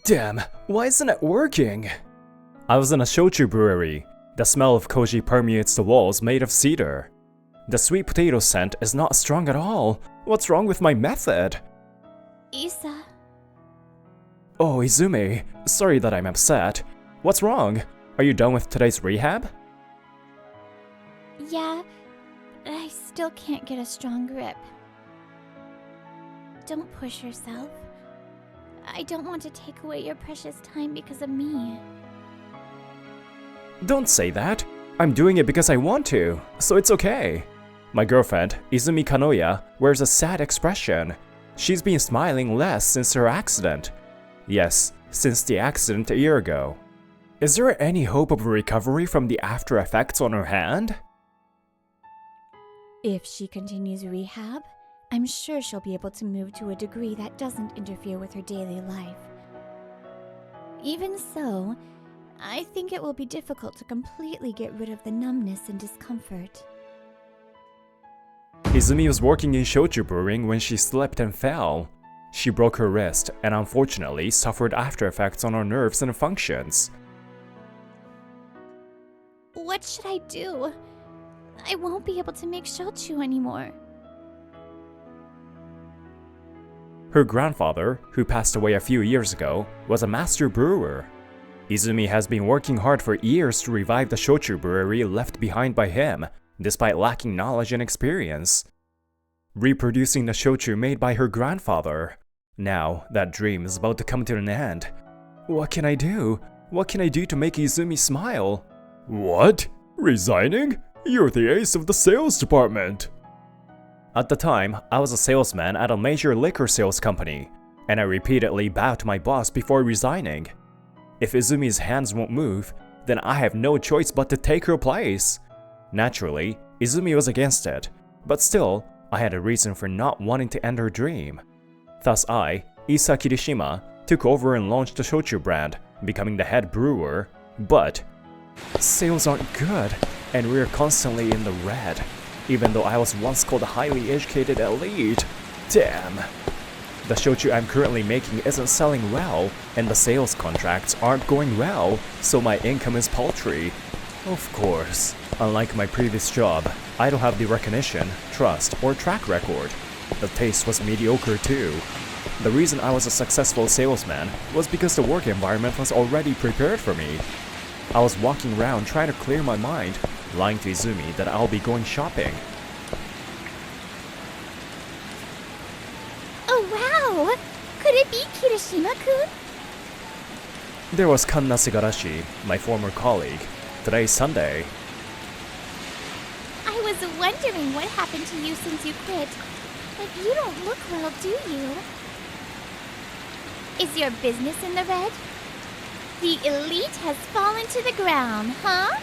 Damn, why isn't it working? I was in a shochu brewery. The smell of koji permeates the walls made of cedar. The sweet potato scent is not strong at all. What's wrong with my method? Isa. Oh, Izumi, sorry that I'm upset. What's wrong? Are you done with today's rehab? Yeah, but I still can't get a strong grip. Don't push yourself. I don't want to take away your precious time because of me. Don't say that. I'm doing it because I want to, so it's okay. My girlfriend, Izumi Kanoya, wears a sad expression. She's been smiling less since her accident. Yes, since the accident a year ago. Is there any hope of recovery from the after effects on her hand? If she continues rehab, I'm sure she'll be able to move to a degree that doesn't interfere with her daily life. Even so, I think it will be difficult to completely get rid of the numbness and discomfort. Izumi was working in shochu brewing when she slipped and fell. She broke her wrist and unfortunately suffered after effects on her nerves and functions. What should I do? I won't be able to make shochu anymore. Her grandfather, who passed away a few years ago, was a master brewer. Izumi has been working hard for years to revive the shochu brewery left behind by him, despite lacking knowledge and experience. Reproducing the shochu made by her grandfather. Now, that dream is about to come to an end. What can I do? What can I do to make Izumi smile? What? Resigning? You're the ace of the sales department. At the time, I was a salesman at a major liquor sales company, and I repeatedly bowed to my boss before resigning. If Izumi's hands won't move, then I have no choice but to take her place. Naturally, Izumi was against it, but still, I had a reason for not wanting to end her dream. Thus I, Isa Kirishima, took over and launched the shochu brand, becoming the head brewer, but sales aren't good, and we're constantly in the red, even though I was once called a highly educated elite. Damn. The shochu I'm currently making isn't selling well, and the sales contracts aren't going well, so my income is paltry. Of course, unlike my previous job, I don't have the recognition, trust, or track record. The taste was mediocre too. The reason I was a successful salesman was because the work environment was already prepared for me. I was walking around trying to clear my mind, lying to Izumi that I'll be going shopping. Oh wow! Could it be Kirishima-kun? There was Kanna Sigarashi, my former colleague. Today's Sunday. I was wondering what happened to you since you quit. But you don't look well, do you? Is your business in the red? The elite has fallen to the ground, huh?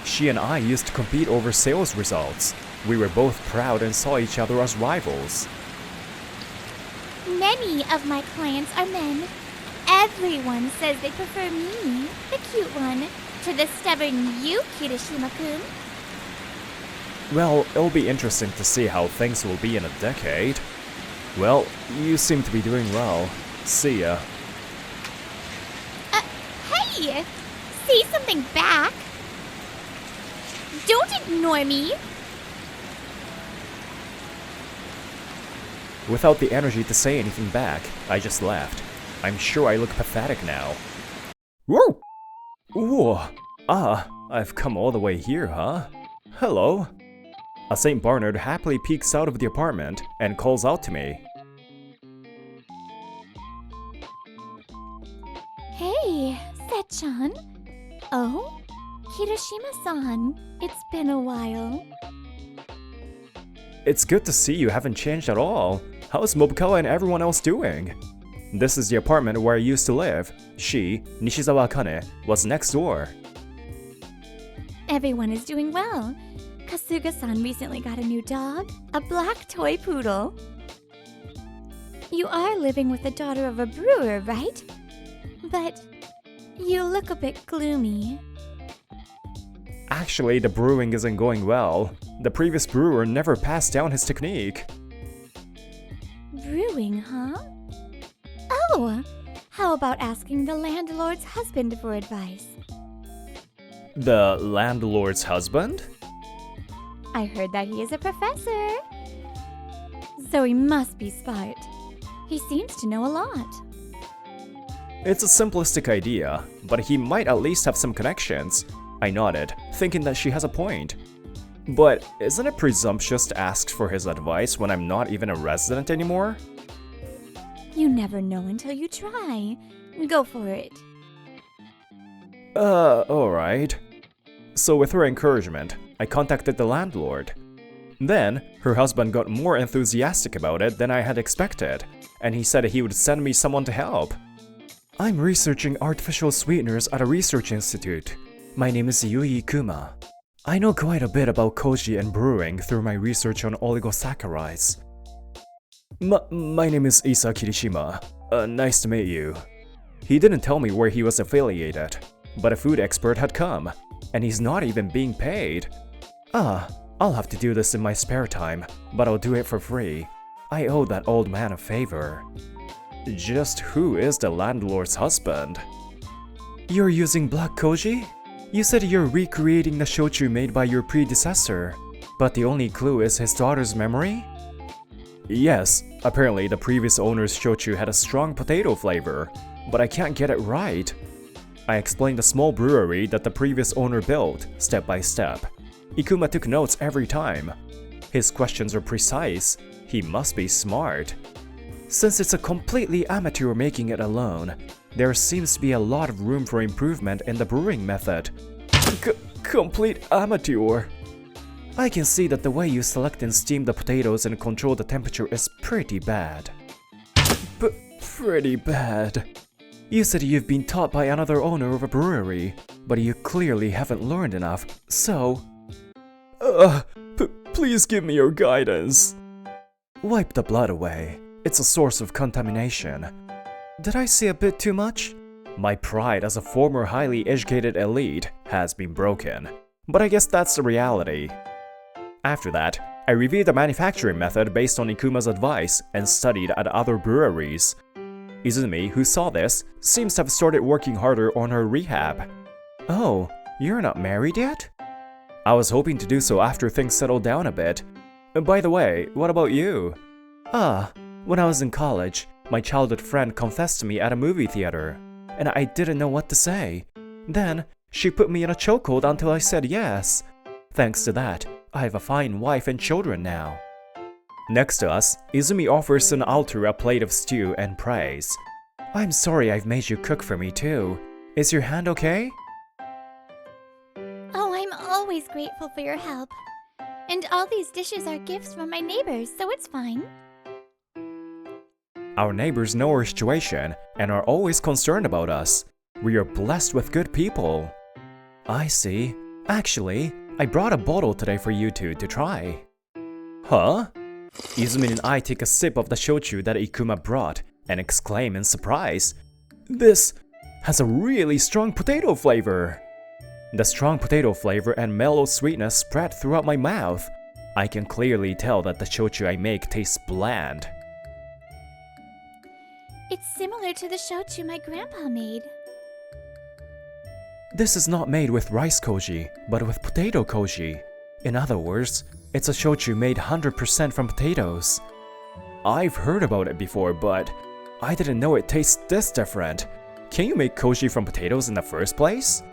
She and I used to compete over sales results. We were both proud and saw each other as rivals. Many of my clients are men. Everyone says they prefer me, the cute one, to the stubborn you, Kirishima-kun. Well, it'll be interesting to see how things will be in a decade. Well, you seem to be doing well. See ya. Hey! Say something back! Don't ignore me! Without the energy to say anything back, I just left. I'm sure I look pathetic now. Whoa! Whoa! Ah, I've come all the way here, huh? Hello? A St. Bernard happily peeks out of the apartment and calls out to me. Hey, Set-chan. Oh? Kirishima-san. It's been a while. It's good to see you haven't changed at all. How's Mobukawa and everyone else doing? This is the apartment where I used to live. She, Nishizawa Akane, was next door. Everyone is doing well. Kasuga-san recently got a new dog, a black toy poodle. You are living with the daughter of a brewer, right? But you look a bit gloomy. Actually, the brewing isn't going well. The previous brewer never passed down his technique. Brewing, huh? Oh, how about asking the landlord's husband for advice? The landlord's husband? I heard that he is a professor. So he must be smart. He seems to know a lot. It's a simplistic idea, but he might at least have some connections. I nodded, thinking that she has a point. But isn't it presumptuous to ask for his advice when I'm not even a resident anymore? You never know until you try. Go for it. Alright. So with her encouragement, I contacted the landlord. Then, her husband got more enthusiastic about it than I had expected, and he said he would send me someone to help. I'm researching artificial sweeteners at a research institute. My name is Yui Kuma. I know quite a bit about koji and brewing through my research on oligosaccharides. My name is Isa Kirishima. Nice to meet you. He didn't tell me where he was affiliated, but a food expert had come, and he's not even being paid. I'll have to do this in my spare time, but I'll do it for free. I owe that old man a favor. Just who is the landlord's husband? You're using black koji? You said you're recreating the shochu made by your predecessor, but the only clue is his daughter's memory? Yes, apparently the previous owner's shochu had a strong potato flavor, but I can't get it right. I explained the small brewery that the previous owner built, step by step. Ikuma took notes every time. His questions are precise. He must be smart. Since it's a completely amateur making it alone, there seems to be a lot of room for improvement in the brewing method. Complete amateur? I can see that the way you select and steam the potatoes and control the temperature is pretty bad. Pretty bad. You said you've been taught by another owner of a brewery, but you clearly haven't learned enough, so... please give me your guidance. Wipe the blood away. It's a source of contamination. Did I say a bit too much? My pride as a former highly educated elite has been broken, but I guess that's the reality. After that, I reviewed the manufacturing method based on Ikuma's advice and studied at other breweries. Izumi, who saw this, seems to have started working harder on her rehab. Oh, you're not married yet? I was hoping to do so after things settled down a bit. By the way, what about you? When I was in college, my childhood friend confessed to me at a movie theater, and I didn't know what to say. Then, she put me in a chokehold until I said yes. Thanks to that, I have a fine wife and children now. Next to us, Izumi offers an altar a plate of stew and prays. I'm sorry I've made you cook for me too. Is your hand okay? Oh, I'm always grateful for your help. And all these dishes are gifts from my neighbors, so it's fine. Our neighbors know our situation and are always concerned about us. We are blessed with good people. I see. Actually, I brought a bottle today for you two to try. Huh? Izumi and I take a sip of the shochu that Ikuma brought and exclaim in surprise. This has a really strong potato flavor. The strong potato flavor and mellow sweetness spread throughout my mouth. I can clearly tell that the shochu I make tastes bland. It's similar to the shochu my grandpa made. This is not made with rice koji, but with potato koji. In other words, it's a shochu made 100% from potatoes. I've heard about it before, but I didn't know it tastes this different. Can you make koji from potatoes in the first place?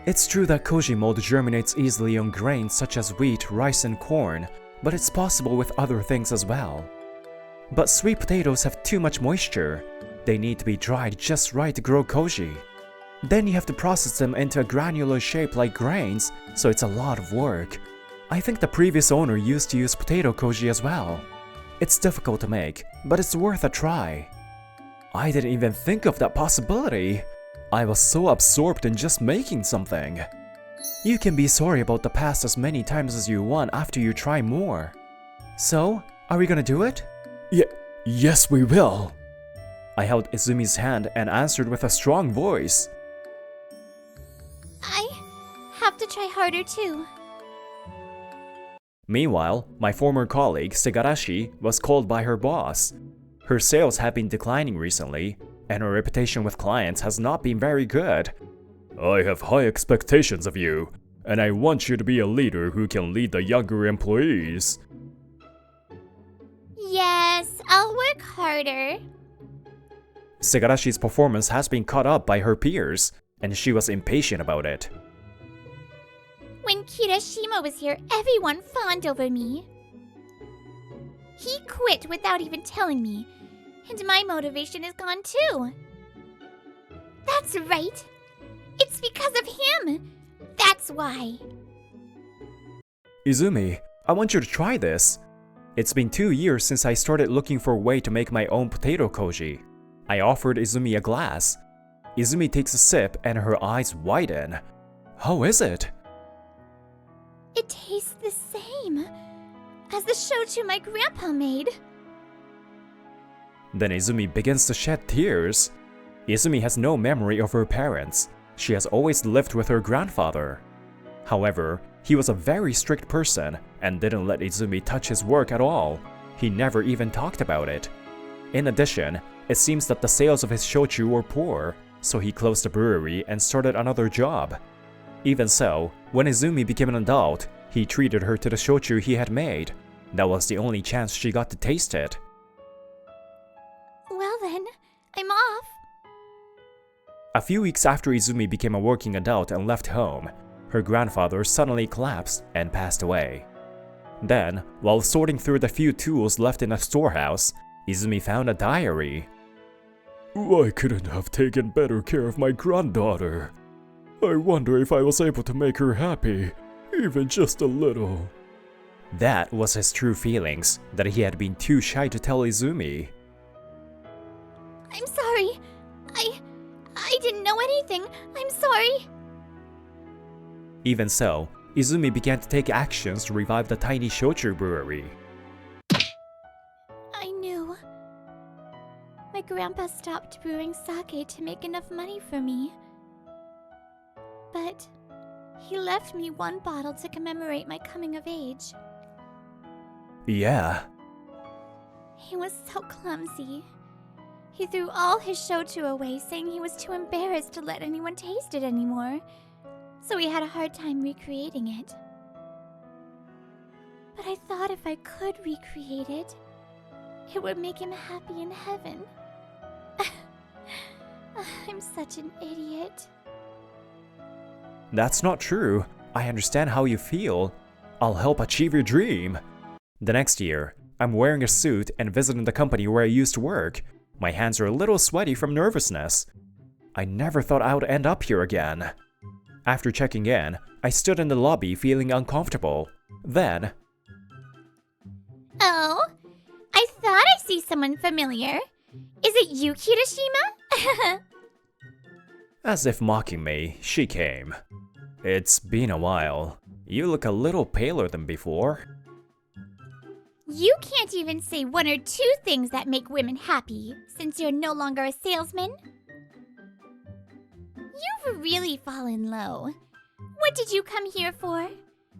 It's true that koji mold germinates easily on grains such as wheat, rice, and corn, but it's possible with other things as well. But sweet potatoes have too much moisture. They need to be dried just right to grow koji. Then you have to process them into a granular shape like grains, so it's a lot of work. I think the previous owner used to use potato koji as well. It's difficult to make, but it's worth a try. I didn't even think of that possibility. I was so absorbed in just making something. You can be sorry about the past as many times as you want after you try more. So, are we gonna do it? Yes, we will. I held Izumi's hand and answered with a strong voice. I have to try harder too. Meanwhile, my former colleague, Segarashi, was called by her boss. Her sales have been declining recently, and her reputation with clients has not been very good. I have high expectations of you, and I want you to be a leader who can lead the younger employees. Yes, I'll work harder. Segarashi's performance has been caught up by her peers, and she was impatient about it. When Kirishima was here, everyone fawned over me. He quit without even telling me, and my motivation is gone too. That's right. It's because of him. That's why. Izumi, I want you to try this. It's been 2 years since I started looking for a way to make my own potato koji. I offered Izumi a glass. Izumi takes a sip and her eyes widen. How is it? It tastes the same as the shochu my grandpa made. Then Izumi begins to shed tears. Izumi has no memory of her parents. She has always lived with her grandfather. However, he was a very strict person and didn't let Izumi touch his work at all. He never even talked about it. In addition, it seems that the sales of his shochu were poor, so he closed the brewery and started another job. Even so, when Izumi became an adult, he treated her to the shochu he had made. That was the only chance she got to taste it. Well then, I'm off. A few weeks after Izumi became a working adult and left home, her grandfather suddenly collapsed and passed away. Then, while sorting through the few tools left in a storehouse, Izumi found a diary. I couldn't have taken better care of my granddaughter. I wonder if I was able to make her happy, even just a little. That was his true feelings, that he had been too shy to tell Izumi. I'm sorry. I didn't know anything. I'm sorry. Even so, Izumi began to take actions to revive the tiny shochu brewery. I knew. My grandpa stopped brewing sake to make enough money for me. But he left me one bottle to commemorate my coming of age. Yeah. He was so clumsy. He threw all his shochu away, saying he was too embarrassed to let anyone taste it anymore. So he had a hard time recreating it. But I thought if I could recreate it, it would make him happy in heaven. I'm such an idiot. That's not true. I understand how you feel. I'll help achieve your dream. The next year, I'm wearing a suit and visiting the company where I used to work. My hands are a little sweaty from nervousness. I never thought I would end up here again. After checking in, I stood in the lobby feeling uncomfortable. Then... Oh, I thought I see someone familiar. Is it you, Kirishima? As if mocking me, she came. It's been a while. You look a little paler than before. You can't even say one or two things that make women happy, since you're no longer a salesman. You've really fallen low. What did you come here for?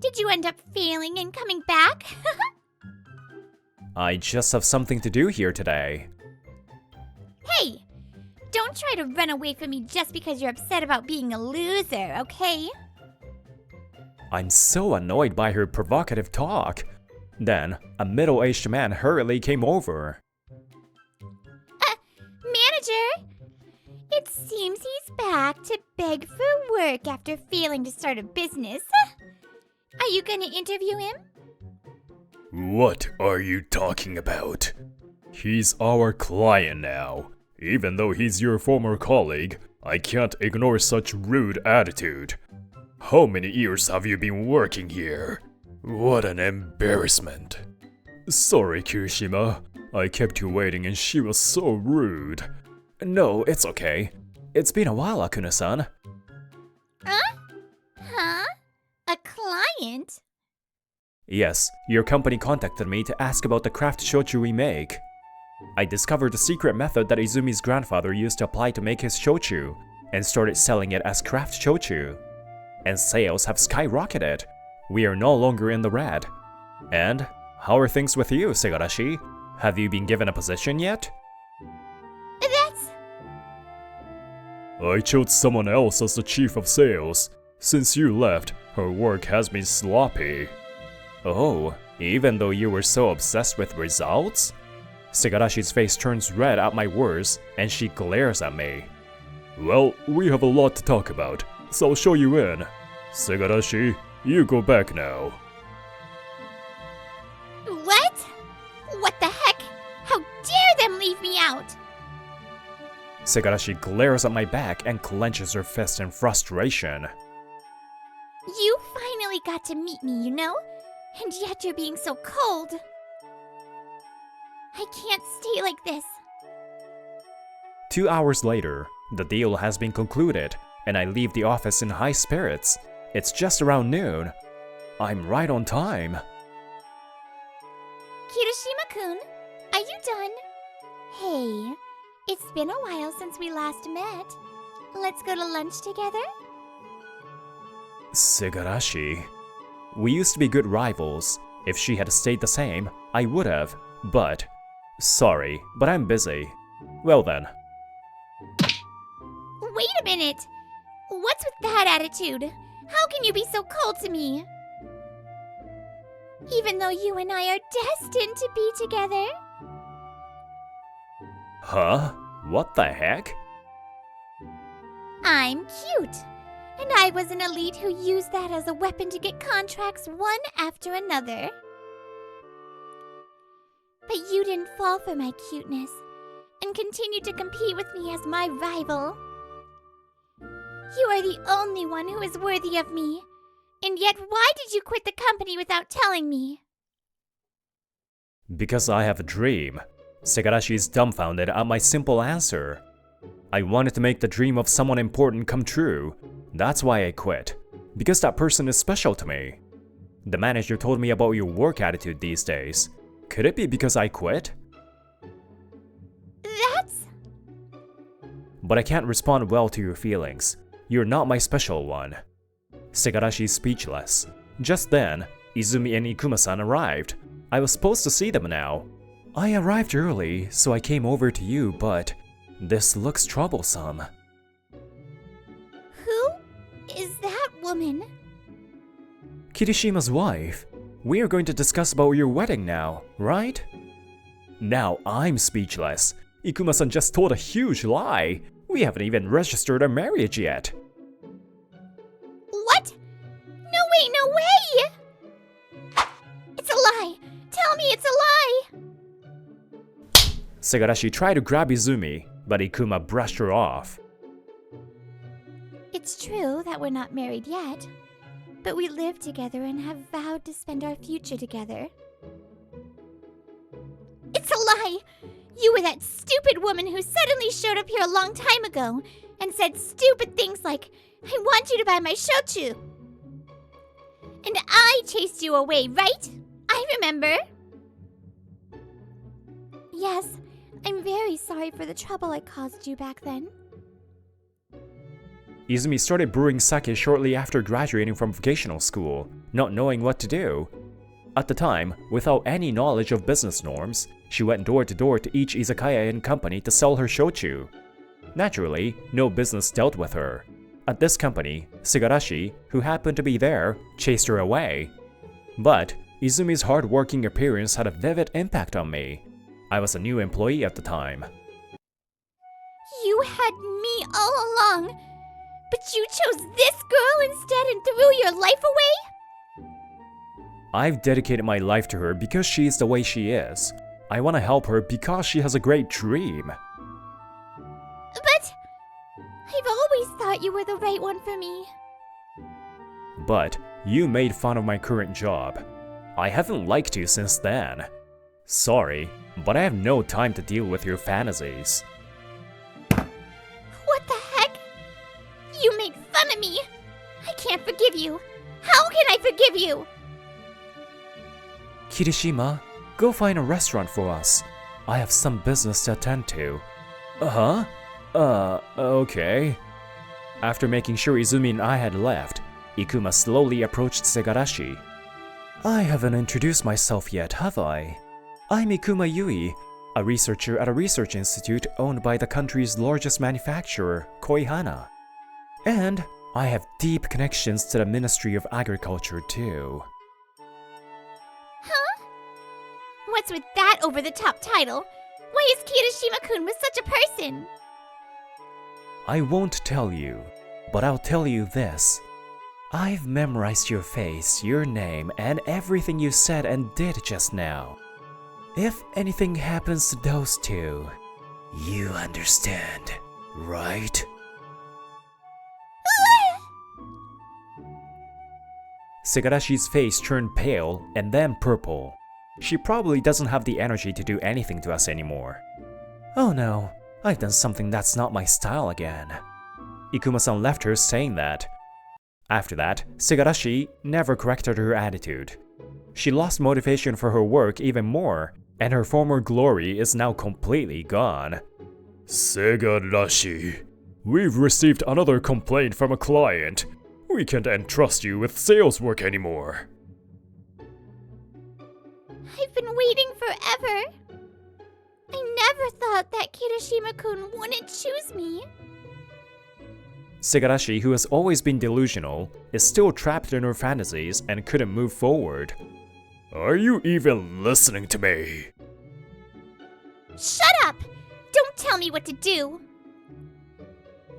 Did you end up failing and coming back? I just have something to do here today. Hey! Don't try to run away from me just because you're upset about being a loser, okay? I'm so annoyed by her provocative talk. Then, a middle-aged man hurriedly came over. Manager! It seems he's back to beg for work after failing to start a business. Are you gonna interview him? What are you talking about? He's our client now. Even though he's your former colleague, I can't ignore such rude attitude. How many years have you been working here? What an embarrassment. Sorry, Kirishima. I kept you waiting and she was so rude. No, it's okay. It's been a while, Akuna-san. Huh? A client? Yes, your company contacted me to ask about the craft shochu we make. I discovered the secret method that Izumi's grandfather used to apply to make his shochu, and started selling it as craft shochu. And sales have skyrocketed. We are no longer in the red. And how are things with you, Segarashi? Have you been given a position yet? I chose someone else as the chief of sales. Since you left, her work has been sloppy. Oh, even though you were so obsessed with results? Segarashi's face turns red at my words, and she glares at me. Well, we have a lot to talk about, so I'll show you in. Segarashi, you go back now. What? What the heck? How dare them leave me out? Segarashi glares at my back and clenches her fist in frustration. You finally got to meet me, you know? And yet you're being so cold. I can't stay like this. 2 hours later, the deal has been concluded, and I leave the office in high spirits. It's just around noon. I'm right on time. Kirishima-kun, are you done? Hey, it's been a while since we last met. Let's go to lunch together? Segarashi. We used to be good rivals. If she had stayed the same, I would have, but... Sorry, but I'm busy. Well then. Wait a minute! What's with that attitude? How can you be so cold to me? Even though you and I are destined to be together. Huh? What the heck? I'm cute. And I was an elite who used that as a weapon to get contracts one after another. But you didn't fall for my cuteness and continued to compete with me as my rival. You are the only one who is worthy of me. And yet why did you quit the company without telling me? Because I have a dream. Segarashi is dumbfounded at my simple answer. I wanted to make the dream of someone important come true. That's why I quit. Because that person is special to me. The manager told me about your work attitude these days. Could it be because I quit? That's... But I can't respond well to your feelings. You're not my special one. Segarashi is speechless. Just then, Izumi and Ikuma-san arrived. I was supposed to see them now. I arrived early, so I came over to you, but this looks troublesome. Who is that woman? Kirishima's wife. We are going to discuss about your wedding now, right? Now I'm speechless. Ikuma-san just told a huge lie. We haven't even registered our marriage yet. What? No way, no way! It's a lie! Tell me it's a lie! Segarashi tried to grab Izumi, but Ikuma brushed her off. It's true that we're not married yet, but we live together and have vowed to spend our future together. It's a lie! You were that stupid woman who suddenly showed up here a long time ago and said stupid things like, I want you to buy my shochu. And I chased you away, right? I remember. Yes, I'm very sorry for the trouble I caused you back then. Izumi started brewing sake shortly after graduating from vocational school, not knowing what to do. At the time, without any knowledge of business norms, she went door to door to each izakaya and company to sell her shochu. Naturally, no business dealt with her. At this company, Segarashi, who happened to be there, chased her away. But Izumi's hard-working appearance had a vivid impact on me. I was a new employee at the time. You had me all along, but you chose this girl instead and threw your life away? I've dedicated my life to her because she is the way she is. I want to help her because she has a great dream. But I've always thought you were the right one for me. But you made fun of my current job. I haven't liked you since then. Sorry, but I have no time to deal with your fantasies. What the heck? You made fun of me! I can't forgive you! How can I forgive you? Kirishima, go find a restaurant for us. I have some business to attend to. Uh-huh? Okay. After making sure Izumi and I had left, Ikuma slowly approached Segarashi. I haven't introduced myself yet, have I? I'm Ikuma Yui. a researcher at a research institute owned by the country's largest manufacturer, Koihana. And I have deep connections to the Ministry of Agriculture too. Huh? What's with that over-the-top title? Why is Kirishima-kun with such a person? I won't tell you, but I'll tell you this. I've memorized your face, your name, and everything you said and did just now. If anything happens to those two, you understand, right? Segarashi's face turned pale and then purple. She probably doesn't have the energy to do anything to us anymore. Oh no, I've done something that's not my style again. Ikuma-san left her saying that. After that, Segarashi never corrected her attitude. She lost motivation for her work even more, and her former glory is now completely gone. Segarashi, we've received another complaint from a client. We can't entrust you with sales work anymore. I've been waiting forever. I never thought that Kirishima-kun wouldn't choose me. Segarashi, who has always been delusional, is still trapped in her fantasies and couldn't move forward. Are you even listening to me? Shut up! Don't tell me what to do!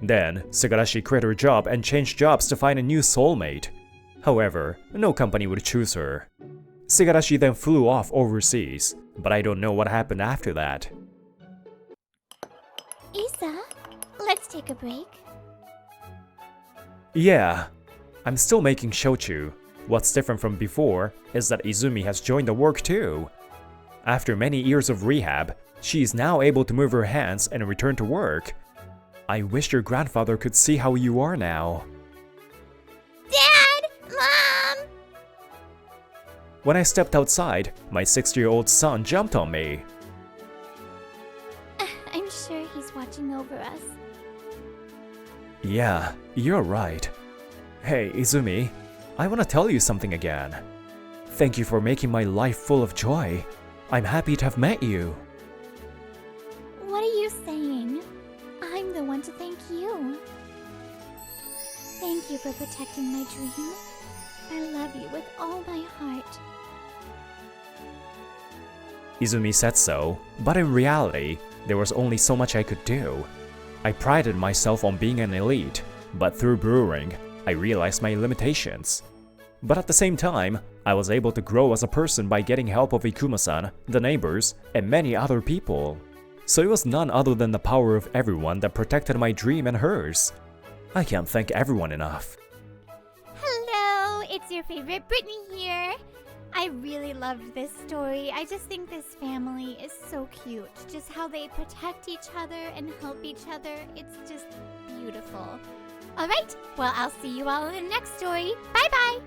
Then, Segarashi quit her job and changed jobs to find a new soulmate. However, no company would choose her. Segarashi then flew off overseas, but I don't know what happened after that. Isa, let's take a break. Yeah, I'm still making shochu. What's different from before is that Izumi has joined the work too. After many years of rehab, she is now able to move her hands and return to work. I wish your grandfather could see how you are now. Dad! Mom! When I stepped outside, my 6-year-old son jumped on me. I'm sure he's watching over us. Yeah, you're right. Hey, Izumi, I want to tell you something again. Thank you for making my life full of joy. I'm happy to have met you. What are you saying? I'm the one to thank you. Thank you for protecting my dream. I love you with all my heart. Izumi said so, but in reality, there was only so much I could do. I prided myself on being an elite, but through brewing, I realized my limitations. But at the same time, I was able to grow as a person by getting help of Ikuma-san, the neighbors, and many other people. So it was none other than the power of everyone that protected my dream and hers. I can't thank everyone enough. Hello, it's your favorite Brittany here. I really loved this story. I just think this family is so cute. Just how they protect each other and help each other. It's just beautiful. Alright, well, I'll see you all in the next story. Bye-bye!